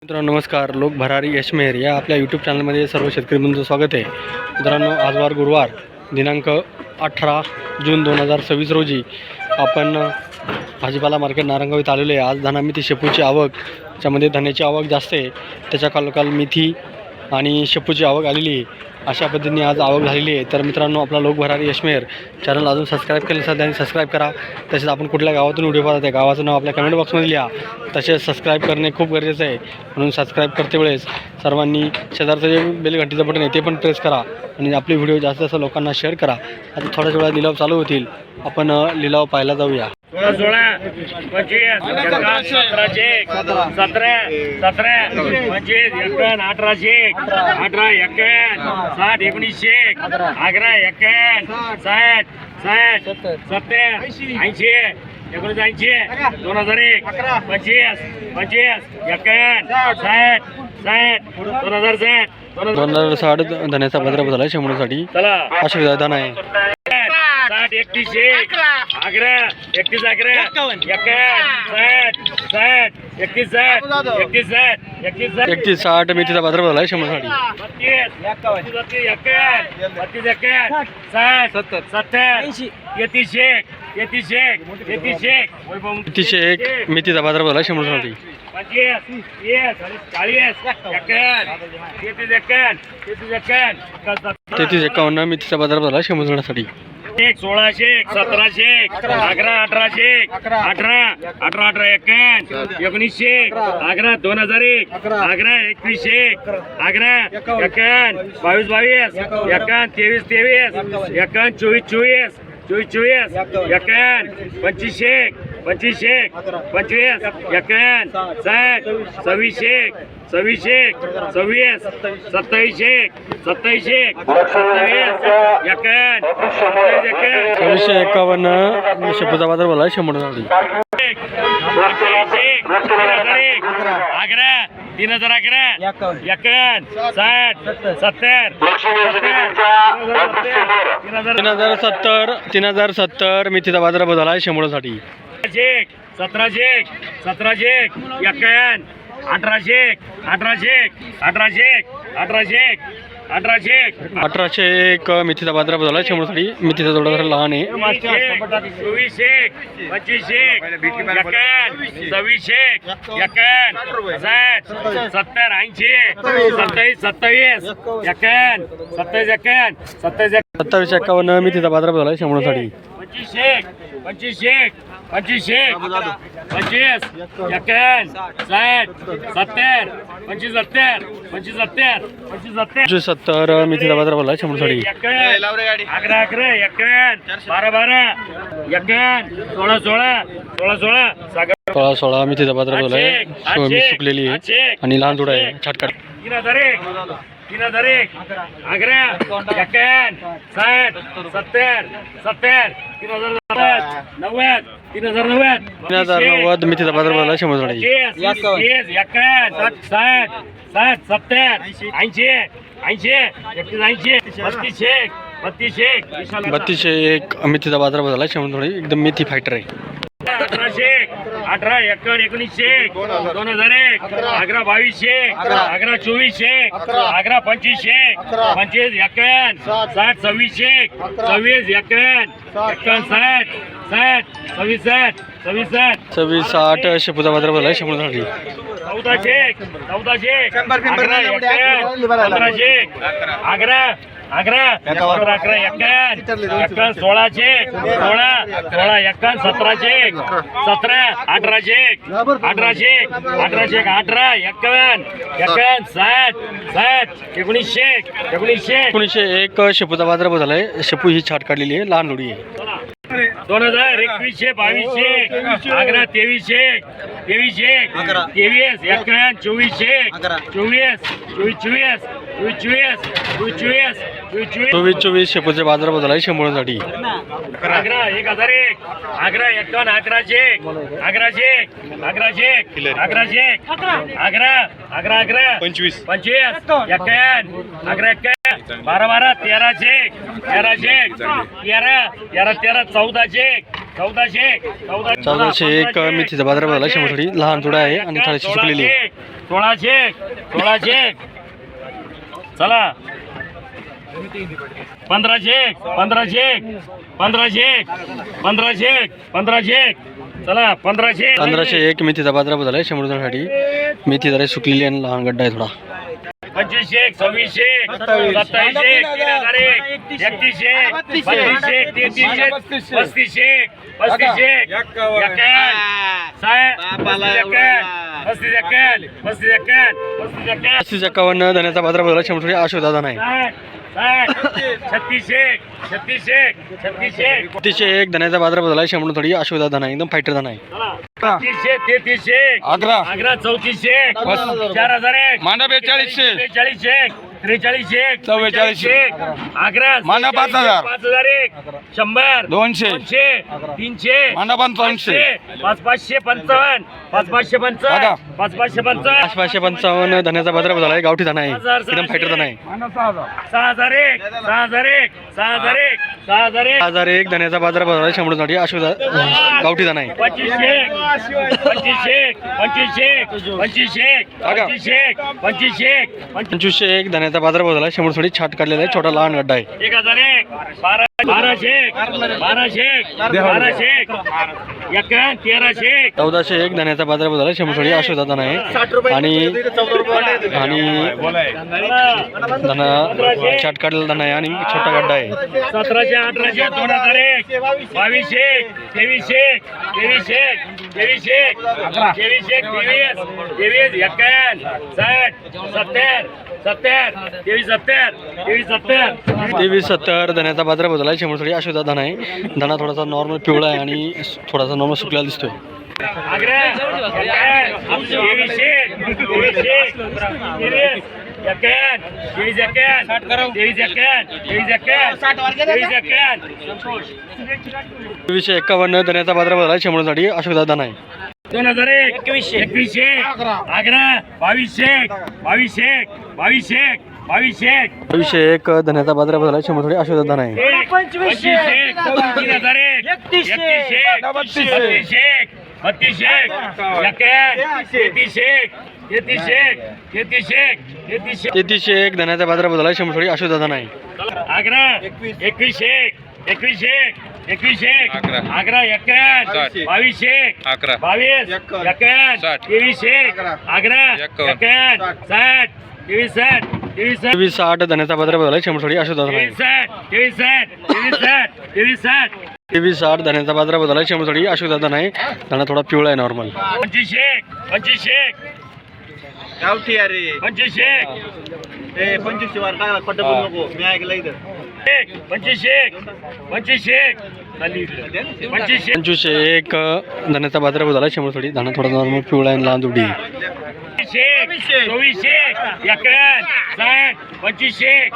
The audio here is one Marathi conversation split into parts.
मित्रांनो नमस्कार. लोक भरारी यशमेर या आपल्या यूट्यूब चॅनलमध्ये सर्व शेतकरी बंधूंचं स्वागत आहे. मित्रांनो आज वार गुरुवार दिनांक 18 जून 2026 रोजी आपण भाजीपाला मार्केट नारंगावीत आलेलो आहे. आज धनामिती शेपूची आवक, त्याच्यामध्ये धन्याची आवक जास्त आहे, त्याच्या खालोखाल मेथी आणि शेपूची आवक आलेली आहे. अशा पद्धतीने आज आवक झालेली आहे. तर मित्रांनो आपला लोक भरारी यशमेर चॅनल अजून सबस्क्राईब केलं असेल त्यांनी सबस्क्राईब करा. तसेच आपण कुठल्या गावातून व्हिडिओ पाहता त्या गावाचं नाव आपल्या कमेंट बॉक्समध्ये लिहा. तसेच सबस्क्राईब करणे खूप गरजेचं आहे, म्हणून सबस्क्राईब करते वेळेस सर्वांनी शेजारचं जे बेल घंटीचं बटन आहे ते पण प्रेस करा आणि आपले व्हिडिओ जास्त जास्त लोकांना शेअर करा. आता थोड्याच वेळात लिलाव चालू होतील, आपण लिलाव पाहायला जाऊया. 16 25 17 17 25 51 18 18 51 60 19 11 51 60 60 70 80 1980 2001 25 25 51 60 60 2060 2060 धन्याचा बाजारभाव झाला शेंगोळीसाठी. चला अशा धन आहे 60 31 11 31 11 51 60 60 31 61 61 31 60 मेथीचा बाजारभाव झाला शेंगोळीसाठी. 31 मेथीचा बाजारभाव झाला शेंगोळीसाठी. 33 51 मेथीचा बाजारभाव झाला शेंगोळीसाठी. 16 17 11 18 18 18 19 11 2001 11 21 11 51 22 22 21 23 23 24 24 25 25 25 51 60 26 26 27 27 27 51 शेपूचा बाजारभाव झाला शेंगोळीसाठी. 3070 मेथीचा बाजारभाव झाला शेंगोळीसाठी. 17 17 51 18 18 18 18 1801 मेथीचा बाजारभाव झाला शेंगोळीसाठी. मेथीचा थोडा जरा लहान आहे. 24 25 51 26 51 60 70 80 27 27 51 27 51 27 51 मेथीचा बाजारभाव झाला शेंगोळीसाठी. 25 25 25 25 51 60 70 75 75 75 70 मेथीचा बाजारभाव झाला शेंगोळीसाठी. 11 11 51 12 12 51 16 16 16 16 मेथीचा बाजारभाव झाला. सोयाबीन सुकलेली आहे आणि लहान थोडा आहे छाटकाट. 3001 3001 11 51 60 70 70 3090 3090 मेथीचा बाजारभाव झाला शेंगोळीसाठी. 32 मेथीचा बाजारभाव झाला शेंगोळीसाठी. एकदम मेथी फायटर आहे. 18 51 19 2001 11 22 11 24 11 25 25 51 60 26 26 51 60 60 26 26 60 शेपूचा बाजारभाव झाला शेंगोळीसाठी. 14 11 11 11 11 16 16 51 17 17 18 18 18 51 51 60 60 19 1901 शेपूचा बाजारभाव झालाय. शेपू ही छाट काढलेली आहे, लहान लोडी आहे. 2021 22 11 23 23 23 51 24 24 24 शेपूचे बाजारभाव झालाय शेंगोळीसाठी. 11 1001 11 51 11 11 25 51 11 12 12 13 13 13 13 14 1401 मेथीचा बाजारभाव झाला 100 थोडी लहान जोडा आहे आणि थोडीशी सुकलेली आहे. 1601 चला 1501 चला 1501 मेथीचा बाजारभाव झाला 100 साठी. मेथी जरा सुकलेली आणि लहान गड्डा आहे थोडा. 2501 2601 2701 3001 3101 3201 3301 3501 3551 51 धन्याचा बाजारभाव झाला 100 थोडी आशोदादा नाही. 3601 धन्याचा बाजारभाव झाला 100 थोडी आशोदादा नाही. एकदम फायटर दाना आहे. 3301 आग्रा 3401 4001 मांडा 4200 4301 4301 4401 आग्रा मांडा 5000 5001 100 200 300 मांडा 5500 5555 5555 5555 555 धन्याचा बाजारभाव झाला गावठी दाना आहे. एकदम फायटर दाना आहे. 6001 1001 धन्याचा बाजारभाव झाला 100 साठी आशोदा गावठी दाना आहे. 2501 धन्याचा बाजारभाव झाला 100 थोडी छाट काढलेला आहे. छोटा लहान गड्डा आहे. 1001 1200 1401 धन्याचा बाजारभाव झाला 100 थोडी आशोदा दाना आहे. आणि धना छाट काढलेला दाना आहे आणि छोटा गड्डा आहे. 1700 1800 2001 2201 2301 2301 2301 23 2370 धन्याचा बाजारभाव झाला 100 थोडी आशोदा दाना आहे. दाना थोडासा नॉर्मल पिवळा आहे आणि थोडासा नॉर्मल सुकलेला दिसतोय. तेवीसशे 51 धन्याचा बाजारभाव झाला 100 साठी आशोदा दाना आहे. 2001 2101 आग्रा 2201 2201 धन्याचा बाजारभाव झाला 100 थोडी आशोदा दाना आहे. 2501 3001 3101 तेहतीसशे धन्याचा बाजारभाव झाला 100 थोडी आशोदा दाना आहे. आग्रा 2101 आग्रा 21 2201 22 आग्रा 2360 धन्याचा बाजारभाव झाला 100 थोडी आशोदा दाना आहे. 2360 धन्याचा बाजारभाव झाला 100 थोडी आशोदा दाना आहे. दाना थोडा पिवळा आहे नॉर्मल. 2501 गावठी अरे 2501 ए 25 वर टाकला खोटं बोलू नको मी ऐकलं इथं 2501 2501 धन्याचा बाजारभाव झाला 100 थोडी. दाना थोडा नॉर्मल पिवळा आहे लहान दुडी. 24 51 60 25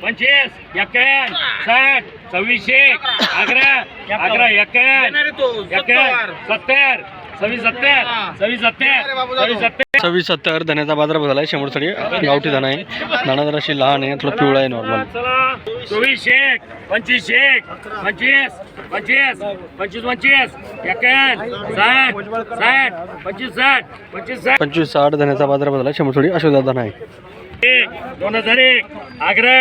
25 51 60 26 आग्रा 51 70 धन्याचा बाजारभाव झाला 100 थोडी गावठी दाना आहे. दाना जराशी लहान आहे थोडा पिवळा आहे नॉर्मल. 24 25 25 25 25 51 60 2560 धन्याचा बाजारभाव झाला 100 थोडी आशोदा दाना आहे. 2001 आग्रा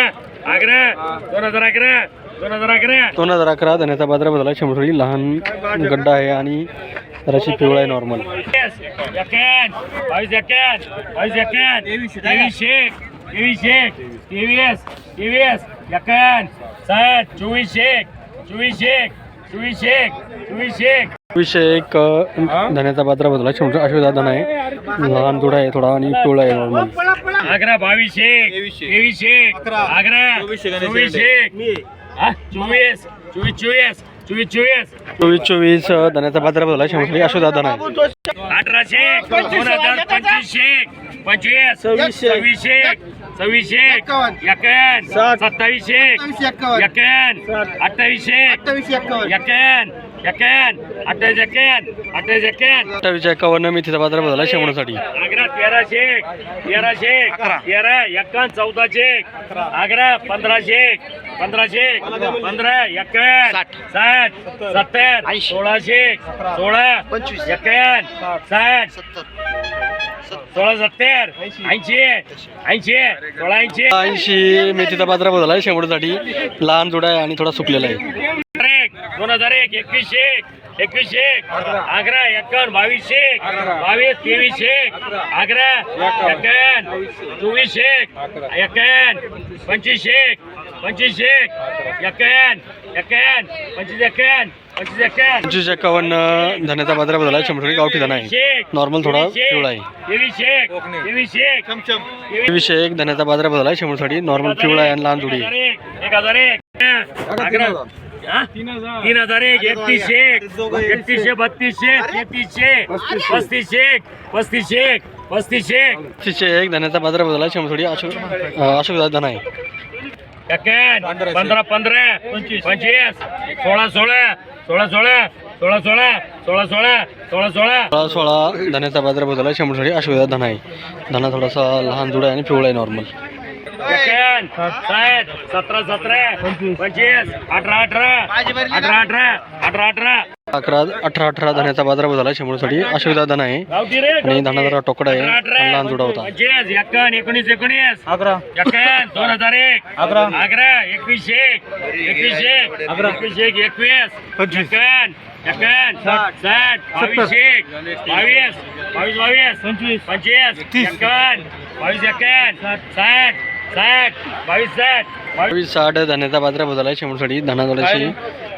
2011 धन्याचा बाजारभाव झाला 100 थोडी लहान गड्डा आहे आणि जराशी पिवळा आहे नॉर्मल. 2101 धन्याचा बाजारभाव झाला 100 आशोदा दाना आहे. लहान जोडा आहे थोडा आणि पिवळा आहे नॉर्मल. आग्रा 22 आग्रा 24 धन्याचा बाजारभाव झाला 100 आशोदा दाना आहे. 1800 2025 25 26 26 51 27 51 28 51 एक्क्याण्णव 28 एक्क्याण्णव 28 एक्क्याण्णव 28-51 मेथीचा बाजार बदलला शेवण्यासाठी आग्रा 1300 13 एक्कावन्न 1400 आग्रा 1500 15 एक्कावन्न 60 70 1600 16 एक्कावन्न 60 16 70 80 80 16 80 80 मेथीचा बाजार बदलला शेवण्यासाठी लहान जोडा आहे आणि थोडा सुकलेला आहे 2001 2100 आग्रा 51 2200 22 2300 आग्रा 51 2400 51 2500 2500 51 51 25 51 25 51 25-51 धन्याचा बाजार बदलला शंभर गावठी धना आहे नॉर्मल थोडा पिवळा आहे 2301 धन्याचा बाजार बदलला शंभरसाठी नॉर्मल पिवळा आहे आणि लहान जोडी आहे 1001 आग्रा 3001 3100 3200 3300 3500 3500 101 धन्याचा बाजार बदलला शंभरसाठी अशोक धना आहे 15 15 25 16 16 16 16 16 16 16 16 धन्याचा बाजार बदलला शंभरसाठी अशोक धना आहे धना थोडासा लहान जोडा आहे आणि पिवळा आहे नॉर्मल 60 17 17 25 18 18 18 18 धन्याचा बाजार बदलला शंभरसाठी अशोक धना आहे आणि धना जरा टोकडा आहे आणि लहान जोडा होता 19 आग्रा 2001 आग्रा 2100 21 21 60 22 22 25 51 22 60 60 धन्याचा बाजार बदलला शंभरसाठी धना थोडीशी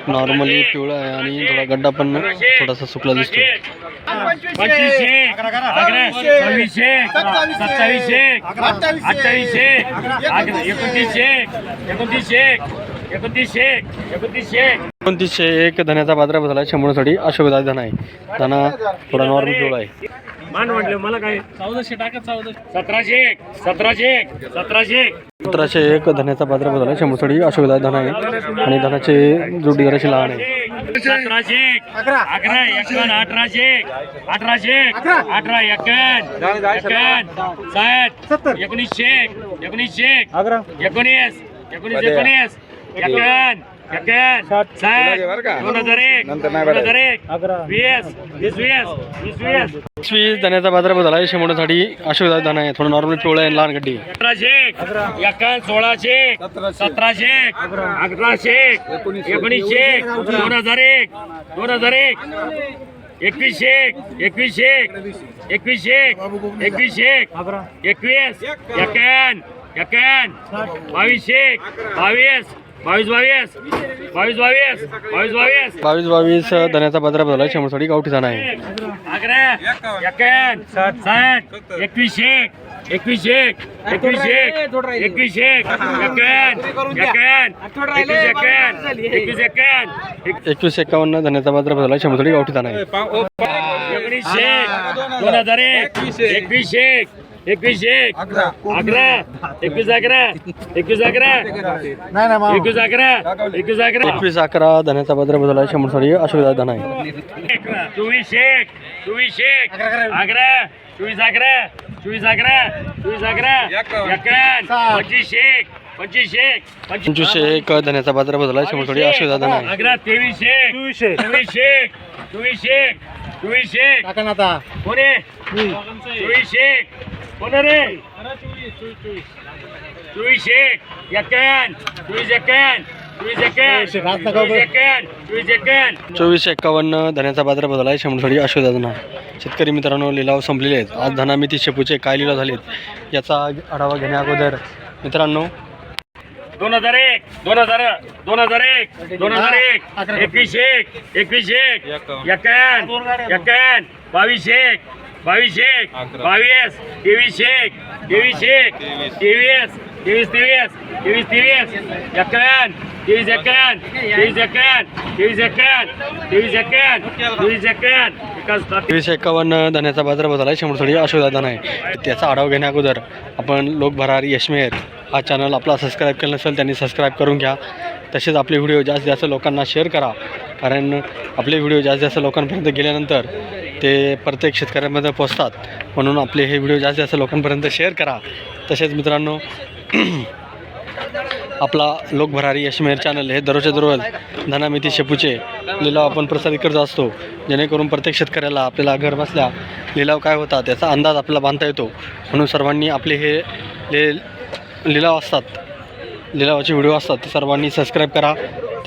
नॉर्मली पिवळा आहे आणि थोडा गड्डा पण थोडासा सुकला दिसतो 2500 आग्रा 2600 2700 2800 आग्रा 2900 1 धन्याचा बाजार बदलला शंभरसाठी अशोक धना आहे धना थोडा नॉर्मल पिवळा आहे मान म्हटलं मला काय 1400 टाकत 1701 धन्याचा बाजार बदलला शंभरसाठी अशोक धना आहे आणि धनाचे जोडी जराशी लहान आहे 1700 आग्रा 1800 18 51 60 1900 आग्रा 19 वीस धन्याचा बाजार बदलला शंभरसाठी अशोक धना आहे थोडं नॉर्मल पिवळा आहे लहान गड्डी 1600 1700 1800 1900 2001 2100 22 धन्याचा बाजार बदलला शंभरसाठी गावठी धना आहे आग्रा 51 60 2100 21-51 धन्याचा बाजार बदलला शंभरसाठी गावठी धना आहे 21 21-11 धन्याचा बाजार बदलला शंभरसाठी अशोक धना आहे 24 आग्रा 25-1 धन्याचा बाजार बदलला शंभरसाठी अशोक धना आहे आग्रा 23 कोणे 24 कोण रे 24-51 धन्याचा बाजार बदलला शंभरसाठी अशोक धना शेतकरी मित्रांनो लिलाव संपलेले आहेत आज धना मेथी शेपूचे काय लिलाव झालेत याचा आढावा घेण्या अगोदर मित्रांनो 2001 21 21-51 धन्याचा बाजार बदलला शंभरसाठी अशोक धना आहे त्याचा आढावा घेण्या अगोदर आपण लोक भरारी यशमेर हा चॅनल आपला सबस्क्राईब केला नसेल त्यांनी सबस्क्राईब करून घ्या तसेच आपले व्हिडिओ जास्तीत जास्त लोकांना शेअर करा कारण आपले व्हिडिओ जास्तीत जास्त लोकांपर्यंत गेल्यानंतर ते प्रत्येक शेतकऱ्यांमध्ये पोचतात. म्हणून आपले हे व्हिडिओ जास्तीत जास्त लोकांपर्यंत शेअर करा. तसेच मित्रांनो आपला लोक भरारी यशमेर चॅनल हे दररोजच्या दररोज धनामिती शेपूचे लिलाव आपण प्रसारित करत असतो, जेणेकरून प्रत्येक शेतकऱ्याला आपल्याला घर बसल्या लिलाव काय होतात याचा अंदाज आपल्याला बांधता येतो. म्हणून सर्वांनी आपले हे लिलाव असतात, लिलावाचे व्हिडिओ असतात ते सर्वांनी सबस्क्राईब करा.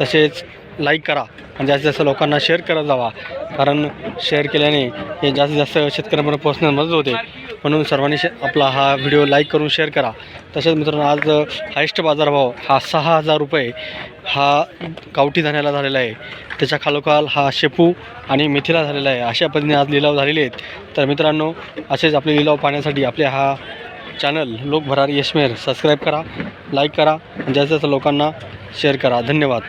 तसेच लाईक करा आणि जास्तीत जास्त लोकांना शेअर करत जावा, कारण शेअर केल्याने हे जास्तीत जास्त शेतकऱ्यांपर्यंत पोहोचण्यास मदत होते. म्हणून सर्वांनी आपला हा व्हिडिओ लाईक करून शेअर करा. तसेच मित्रांनो आज हायेस्ट बाजारभाव हा 6,000 रुपये हा गावठी धान्याला झालेला आहे. त्याच्या खालोखाल हा शेपू आणि मेथीला झालेला आहे. अशा पद्धतीने आज लिलाव झालेले आहेत. तर मित्रांनो असेच आपले लिलाव पाहण्यासाठी आपले हा चॅनल लोक भरारी यशमेर सबस्क्राईब करा, लाईक करा आणि जास्तीत जास्त लोकांना शेअर करा. धन्यवाद.